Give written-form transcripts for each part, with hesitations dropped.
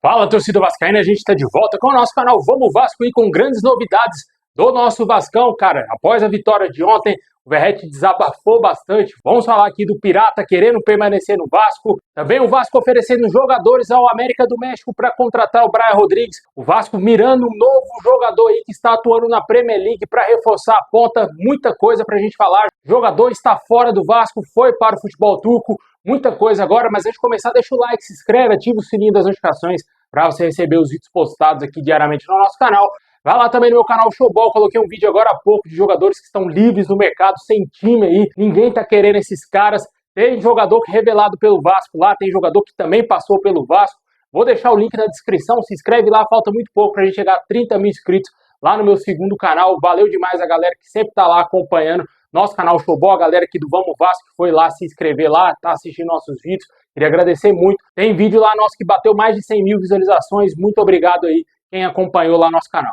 Fala, torcida vascaína, a gente está de volta com o nosso canal Vamos Vasco e com grandes novidades do nosso Vascão, cara. Após a vitória de ontem, o Verratti desabafou bastante. Vamos falar aqui do Pirata querendo permanecer no Vasco. Também o Vasco oferecendo jogadores ao América do México para contratar o Brian Rodrigues. O Vasco mirando um novo jogador aí que está atuando na Premier League para reforçar a ponta. Muita coisa para a gente falar. O jogador está fora do Vasco, foi para o futebol turco. Muita coisa agora, mas antes de começar, deixa o like, se inscreve, ativa o sininho das notificações para você receber os vídeos postados aqui diariamente no nosso canal. Vai lá também no meu canal Showball, coloquei um vídeo agora há pouco de jogadores que estão livres no mercado, sem time aí, ninguém tá querendo esses caras. Tem jogador que revelado pelo Vasco lá, tem jogador que também passou pelo Vasco. Vou deixar o link na descrição, se inscreve lá, falta muito pouco pra gente chegar a 30 mil inscritos lá no meu segundo canal. Valeu demais a galera que sempre tá lá acompanhando nosso canal Showball, a galera aqui do Vamos Vasco que foi lá se inscrever lá, tá assistindo nossos vídeos. Queria agradecer muito. Tem vídeo lá nosso que bateu mais de 100 mil visualizações. Muito obrigado aí quem acompanhou lá nosso canal.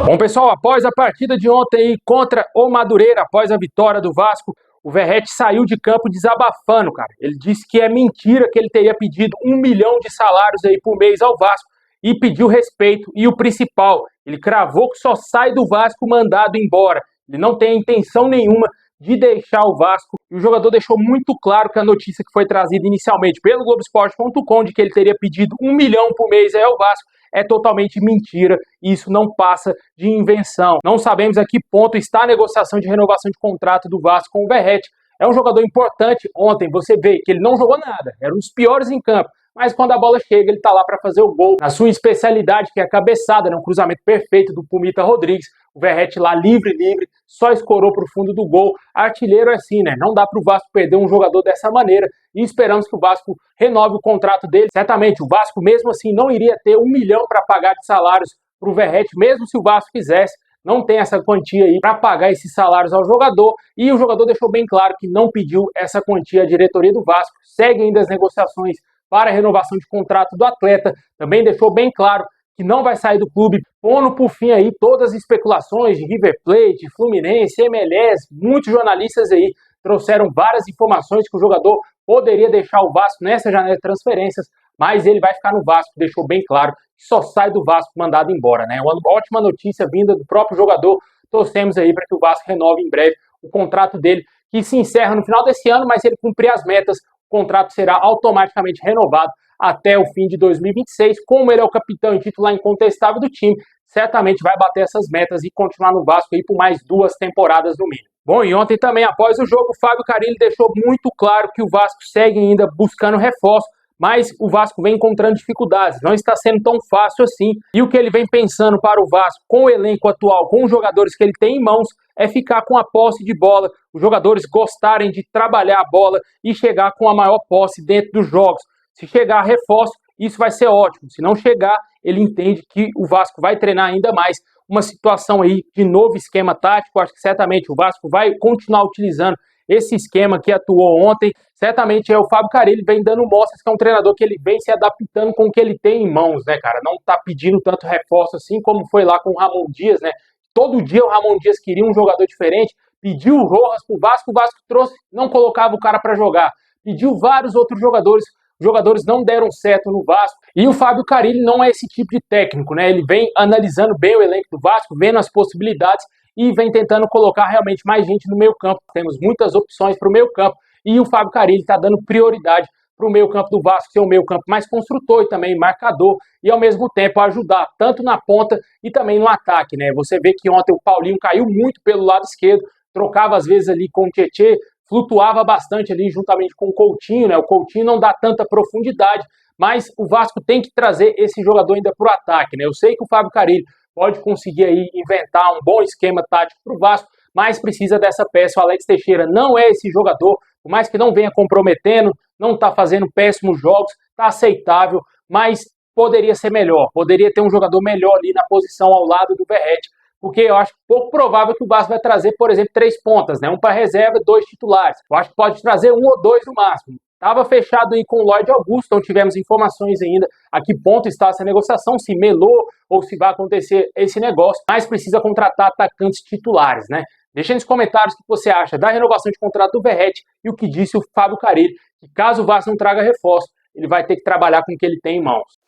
Bom, pessoal, após a partida de ontem contra o Madureira, após a vitória do Vasco, o Verratti saiu de campo desabafando, cara. Ele disse que é mentira que ele teria pedido 1 milhão de salários aí por mês ao Vasco e pediu respeito. E o principal, ele cravou que só sai do Vasco mandado embora. Ele não tem intenção nenhuma de deixar o Vasco. E o jogador deixou muito claro que a notícia que foi trazida inicialmente pelo Globoesporte.com de que ele teria pedido 1 milhão por mês ao Vasco é totalmente mentira, e isso não passa de invenção. Não sabemos a que ponto está a negociação de renovação de contrato do Vasco com o Verratti. É um jogador importante. Ontem você vê que ele não jogou nada, era um dos piores em campo, mas quando a bola chega ele está lá para fazer o gol. Na sua especialidade, que é a cabeçada, um cruzamento perfeito do Pumita Rodrigues, o Verratti lá livre, só escorou para o fundo do gol. Artilheiro é assim, né? Não dá para o Vasco perder um jogador dessa maneira e esperamos que o Vasco renove o contrato dele. Certamente o Vasco mesmo assim não iria ter 1 milhão para pagar de salários para o Verratti, mesmo se o Vasco quisesse. Não tem essa quantia aí para pagar esses salários ao jogador, e o jogador deixou bem claro que não pediu essa quantia à diretoria do Vasco. Segue ainda as negociações para a renovação de contrato do atleta, também deixou bem claro que não vai sair do clube, pondo por fim aí todas as especulações de River Plate, Fluminense, MLS. Muitos jornalistas aí trouxeram várias informações que o jogador poderia deixar o Vasco nessa janela de transferências, mas ele vai ficar no Vasco, deixou bem claro que só sai do Vasco mandado embora, né? Uma ótima notícia vinda do próprio jogador. Torcemos aí para que o Vasco renove em breve o contrato dele, que se encerra no final desse ano, mas se ele cumprir as metas, o contrato será automaticamente renovado até o fim de 2026. Como ele é o capitão e titular incontestável do time, certamente vai bater essas metas e continuar no Vasco aí por mais 2 temporadas no mínimo. Bom, e ontem também, após o jogo, o Fábio Carille deixou muito claro que o Vasco segue ainda buscando reforço, mas o Vasco vem encontrando dificuldades, não está sendo tão fácil assim. E o que ele vem pensando para o Vasco, com o elenco atual, com os jogadores que ele tem em mãos, é ficar com a posse de bola, os jogadores gostarem de trabalhar a bola e chegar com a maior posse dentro dos jogos. Se chegar reforço, isso vai ser ótimo. Se não chegar, ele entende que o Vasco vai treinar ainda mais uma situação aí de novo esquema tático. Acho que certamente o Vasco vai continuar utilizando esse esquema que atuou ontem. Certamente o Fábio Carille vem dando mostras que é um treinador que ele vem se adaptando com o que ele tem em mãos, né, cara? Não tá pedindo tanto reforço assim como foi lá com o Ramon Dias, né? Todo dia o Ramon Dias queria um jogador diferente, pediu o Rojas pro Vasco, o Vasco trouxe, não colocava o cara para jogar. Pediu vários outros jogadores, os jogadores não deram certo no Vasco. E o Fábio Carille não é esse tipo de técnico, né? Ele vem analisando bem o elenco do Vasco, vendo as possibilidades e vem tentando colocar realmente mais gente no meio campo. Temos muitas opções para o meio campo e o Fábio Carille está dando prioridade para o meio campo do Vasco ser um meio campo mais construtor e também marcador, e ao mesmo tempo ajudar tanto na ponta e também no ataque, né? Você vê que ontem o Paulinho caiu muito pelo lado esquerdo, trocava às vezes ali com o Tietê, flutuava bastante ali juntamente com o Coutinho, né? O Coutinho não dá tanta profundidade, mas o Vasco tem que trazer esse jogador ainda para o ataque, né? Eu sei que o Fábio Carille pode conseguir aí inventar um bom esquema tático para o Vasco, mas precisa dessa peça. O Alex Teixeira não é esse jogador, por mais que não venha comprometendo, não está fazendo péssimos jogos, está aceitável, mas poderia ser melhor, poderia ter um jogador melhor ali na posição ao lado do Verratti, porque eu acho pouco provável que o Vasco vai trazer, por exemplo, 3 pontas, né? Um para reserva e 2 titulares. Eu acho que pode trazer 1 ou 2 no máximo. Estava fechado aí com o Lloyd Augusto, não tivemos informações ainda a que ponto está essa negociação, se melou ou se vai acontecer esse negócio, mas precisa contratar atacantes titulares, né? Deixa aí nos comentários o que você acha da renovação de contrato do Verratti e o que disse o Fábio Carille, que caso o Vasco não traga reforço, ele vai ter que trabalhar com o que ele tem em mãos.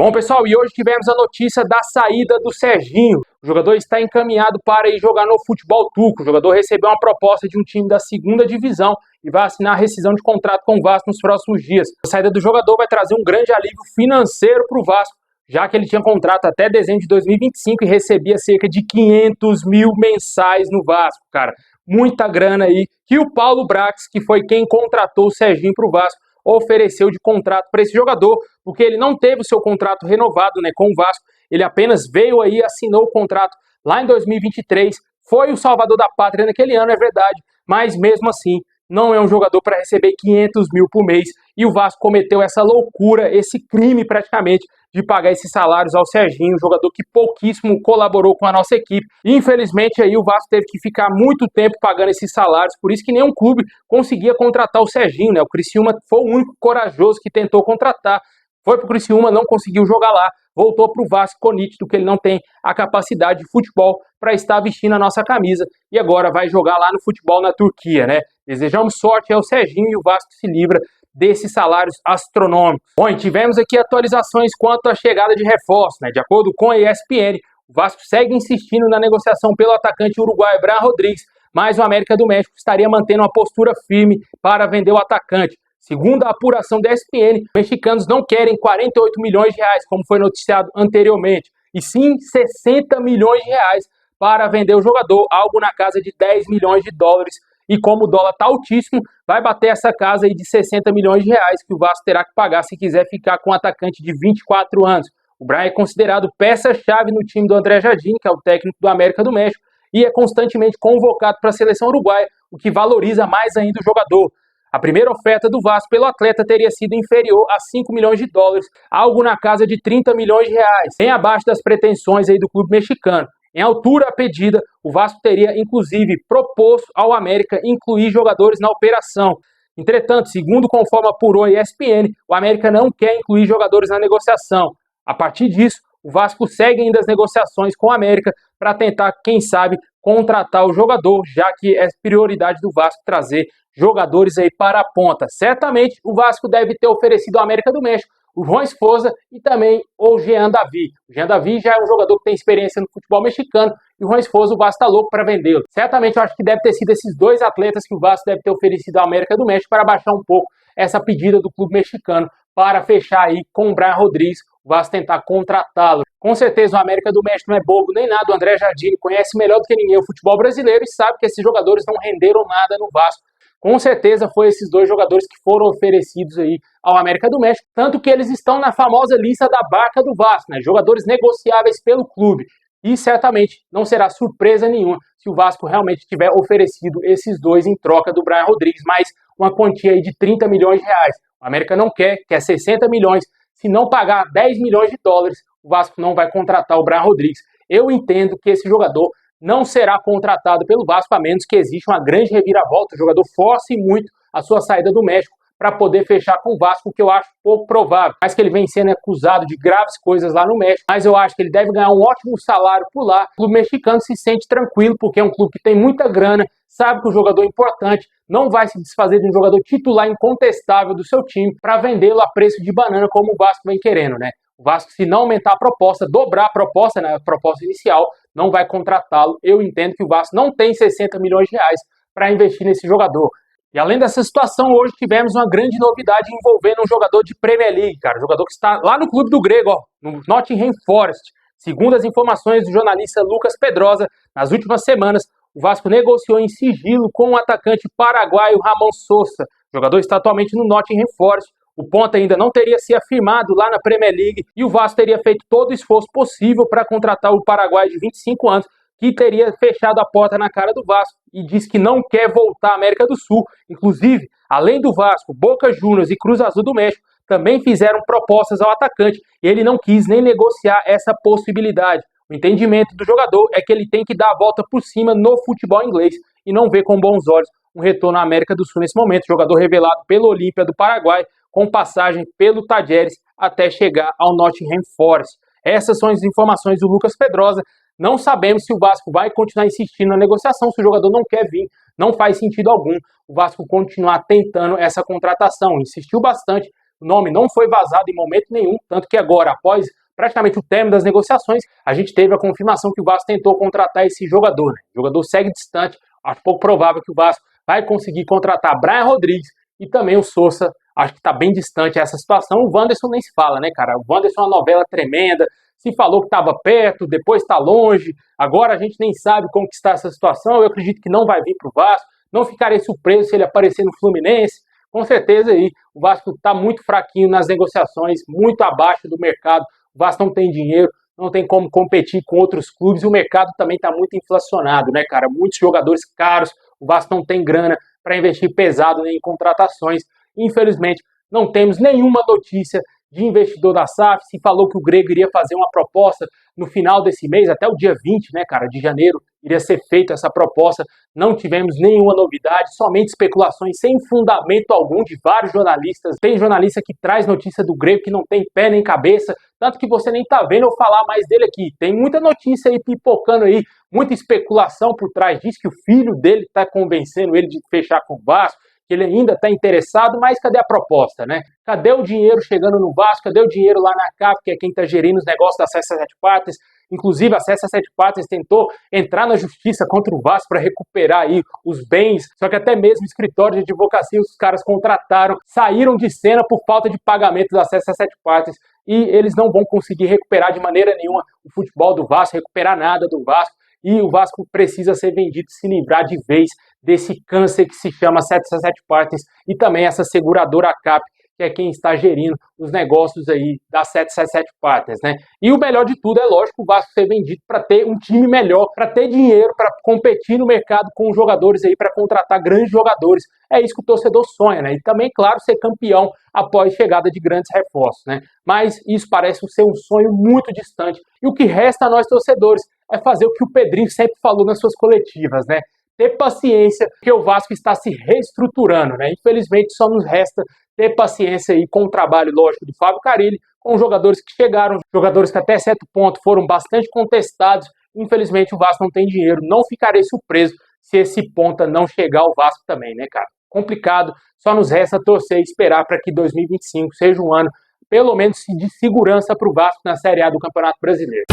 Bom, pessoal, e hoje tivemos a notícia da saída do Serginho. O jogador está encaminhado para ir jogar no futebol turco. O jogador recebeu uma proposta de um time da segunda divisão e vai assinar a rescisão de contrato com o Vasco nos próximos dias. A saída do jogador vai trazer um grande alívio financeiro para o Vasco, já que ele tinha contrato até dezembro de 2025 e recebia cerca de 500 mil mensais no Vasco, cara. Muita grana aí que o Paulo Brax, que foi quem contratou o Serginho para o Vasco, ofereceu de contrato para esse jogador, porque ele não teve o seu contrato renovado, né, com o Vasco. Ele apenas veio aí, assinou o contrato lá em 2023, foi o salvador da pátria naquele ano, é verdade, mas mesmo assim não é um jogador para receber 500 mil por mês, e o Vasco cometeu essa loucura, esse crime praticamente, de pagar esses salários ao Serginho, um jogador que pouquíssimo colaborou com a nossa equipe. Infelizmente aí o Vasco teve que ficar muito tempo pagando esses salários, por isso que nenhum clube conseguia contratar o Serginho, né? O Criciúma foi o único corajoso que tentou contratar, foi pro Criciúma, não conseguiu jogar lá, voltou pro Vasco, ficou nítido que ele não tem a capacidade de futebol para estar vestindo a nossa camisa, e agora vai jogar lá no futebol na Turquia, né? Desejamos sorte ao Serginho e o Vasco se livra desses salários astronômicos. Bom, e tivemos aqui atualizações quanto à chegada de reforço, né? De acordo com a ESPN, o Vasco segue insistindo na negociação pelo atacante uruguaio Brian Rodrigues, mas o América do México estaria mantendo uma postura firme para vender o atacante. Segundo a apuração da ESPN, os mexicanos não querem 48 milhões de reais, como foi noticiado anteriormente, e sim 60 milhões de reais para vender o jogador, algo na casa de 10 milhões de dólares. E como o dólar está altíssimo, vai bater essa casa aí de 60 milhões de reais que o Vasco terá que pagar se quiser ficar com um atacante de 24 anos. O Brian é considerado peça-chave no time do André Jardine, que é o técnico do América do México, e é constantemente convocado para a seleção uruguaia, o que valoriza mais ainda o jogador. A primeira oferta do Vasco pelo atleta teria sido inferior a 5 milhões de dólares, algo na casa de 30 milhões de reais, bem abaixo das pretensões aí do clube mexicano. Em altura a pedida, o Vasco teria inclusive proposto ao América incluir jogadores na operação. Entretanto, segundo conforme apurou a ESPN, o América não quer incluir jogadores na negociação. A partir disso, o Vasco segue ainda as negociações com o América para tentar, quem sabe, contratar o jogador, já que é prioridade do Vasco trazer jogadores aí para a ponta. Certamente o Vasco deve ter oferecido ao América do México o Juan Esposa e também o Jean Davi. O Jean Davi já é um jogador que tem experiência no futebol mexicano e o Juan Esposa o Vasco está louco para vendê-lo. Certamente eu acho que deve ter sido esses dois atletas que o Vasco deve ter oferecido ao América do México para baixar um pouco essa pedida do clube mexicano para fechar aí com o Brian Rodrigues, o Vasco tentar contratá-lo. Com certeza o América do México não é bobo nem nada, o André Jardine conhece melhor do que ninguém o futebol brasileiro e sabe que esses jogadores não renderam nada no Vasco. Com certeza foi esses dois jogadores que foram oferecidos aí ao América do México, tanto que eles estão na famosa lista da barca do Vasco, né? Jogadores negociáveis pelo clube. E certamente não será surpresa nenhuma se o Vasco realmente tiver oferecido esses dois em troca do Brian Rodrigues, mais uma quantia aí de 30 milhões de reais. O América não quer 60 milhões. Se não pagar 10 milhões de dólares, o Vasco não vai contratar o Brian Rodrigues. Eu entendo que esse jogador não será contratado pelo Vasco, a menos que exista uma grande reviravolta. O jogador force muito a sua saída do México para poder fechar com o Vasco, o que eu acho pouco provável. Mas que ele vem sendo acusado de graves coisas lá no México, mas eu acho que ele deve ganhar um ótimo salário por lá. O clube mexicano se sente tranquilo, porque é um clube que tem muita grana, sabe que o jogador é importante, não vai se desfazer de um jogador titular incontestável do seu time para vendê-lo a preço de banana, como o Vasco vem querendo, né? O Vasco, se não aumentar a proposta, dobrar a proposta, né, a proposta inicial, não vai contratá-lo. Eu entendo que o Vasco não tem 60 milhões de reais para investir nesse jogador. E além dessa situação, hoje tivemos uma grande novidade envolvendo um jogador de Premier League, cara. Um jogador que está lá no clube do Grego, ó, no Nottingham Forest. Segundo as informações do jornalista Lucas Pedrosa, nas últimas semanas, o Vasco negociou em sigilo com o atacante paraguaio Ramon Sosa. O jogador está atualmente no Nottingham Forest. O ponta ainda não teria se afirmado lá na Premier League e o Vasco teria feito todo o esforço possível para contratar o paraguaio de 25 anos, que teria fechado a porta na cara do Vasco e diz que não quer voltar à América do Sul. Inclusive, além do Vasco, Boca Juniors e Cruz Azul do México também fizeram propostas ao atacante e ele não quis nem negociar essa possibilidade. O entendimento do jogador é que ele tem que dar a volta por cima no futebol inglês e não vê com bons olhos um retorno à América do Sul nesse momento. Jogador revelado pelo Olímpia do Paraguai, com passagem pelo Talleres até chegar ao Nottingham Forest. Essas são as informações do Lucas Pedrosa. Não sabemos se o Vasco vai continuar insistindo na negociação, se o jogador não quer vir, não faz sentido algum o Vasco continuar tentando essa contratação. Insistiu bastante, o nome não foi vazado em momento nenhum, tanto que agora, após praticamente o término das negociações, a gente teve a confirmação que o Vasco tentou contratar esse jogador. Né? O jogador segue distante, acho pouco provável que o Vasco vai conseguir contratar Brian Rodrigues e também o Sousa. Acho que está bem distante essa situação. O Wanderson nem se fala, né, cara? O Wanderson é uma novela tremenda. Se falou que estava perto, depois está longe. Agora a gente nem sabe como que está essa situação. Eu acredito que não vai vir para o Vasco. Não ficarei surpreso se ele aparecer no Fluminense. Com certeza aí, o Vasco está muito fraquinho nas negociações, muito abaixo do mercado. O Vasco não tem dinheiro, não tem como competir com outros clubes. E o mercado também está muito inflacionado, né, cara? Muitos jogadores caros. O Vasco não tem grana para investir pesado em contratações. Infelizmente, não temos nenhuma notícia de investidor da SAF. Se falou que o Grego iria fazer uma proposta no final desse mês, até o dia 20, né, cara, de janeiro, iria ser feita essa proposta. Não tivemos nenhuma novidade, somente especulações sem fundamento algum de vários jornalistas. Tem jornalista que traz notícia do Grego que não tem pé nem cabeça, tanto que você nem tá vendo eu falar mais dele aqui. Tem muita notícia aí pipocando aí, muita especulação por trás disso, que o filho dele tá convencendo ele de fechar com o Vasco, que ele ainda está interessado, mas cadê a proposta, né? Cadê o dinheiro chegando no Vasco? Cadê o dinheiro lá na CAP, que é quem está gerindo os negócios da Cessa Sete Partes? Inclusive, a Cessa Sete Partes tentou entrar na justiça contra o Vasco para recuperar aí os bens, só que até mesmo o escritório de advocacia os caras contrataram, saíram de cena por falta de pagamento da Cessa Sete Partes e eles não vão conseguir recuperar de maneira nenhuma o futebol do Vasco, recuperar nada do Vasco. E o Vasco precisa ser vendido, se livrar de vez desse câncer que se chama Cessa Sete Partes e também essa seguradora CAP, que é quem está gerindo os negócios aí da Cessa Sete Partes, né? E o melhor de tudo é lógico o Vasco ser vendido para ter um time melhor, para ter dinheiro, para competir no mercado com os jogadores aí, para contratar grandes jogadores. É isso que o torcedor sonha, né? E também, claro, ser campeão após chegada de grandes reforços, né? Mas isso parece ser um sonho muito distante. E o que resta a nós torcedores é fazer o que o Pedrinho sempre falou nas suas coletivas, né? Ter paciência, porque o Vasco está se reestruturando, né? Infelizmente, só nos resta ter paciência aí com o trabalho, lógico, do Fábio Carille, com os jogadores que chegaram, jogadores que até certo ponto foram bastante contestados. Infelizmente, o Vasco não tem dinheiro. Não ficarei surpreso se esse ponta não chegar ao Vasco também, né, cara? Complicado, só nos resta torcer e esperar para que 2025 seja um ano, pelo menos, de segurança para o Vasco na Série A do Campeonato Brasileiro.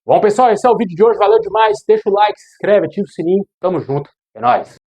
Bom, pessoal, esse é o vídeo de hoje. Valeu demais. Deixa o like, se inscreve, ativa o sininho. Tamo junto. É nóis.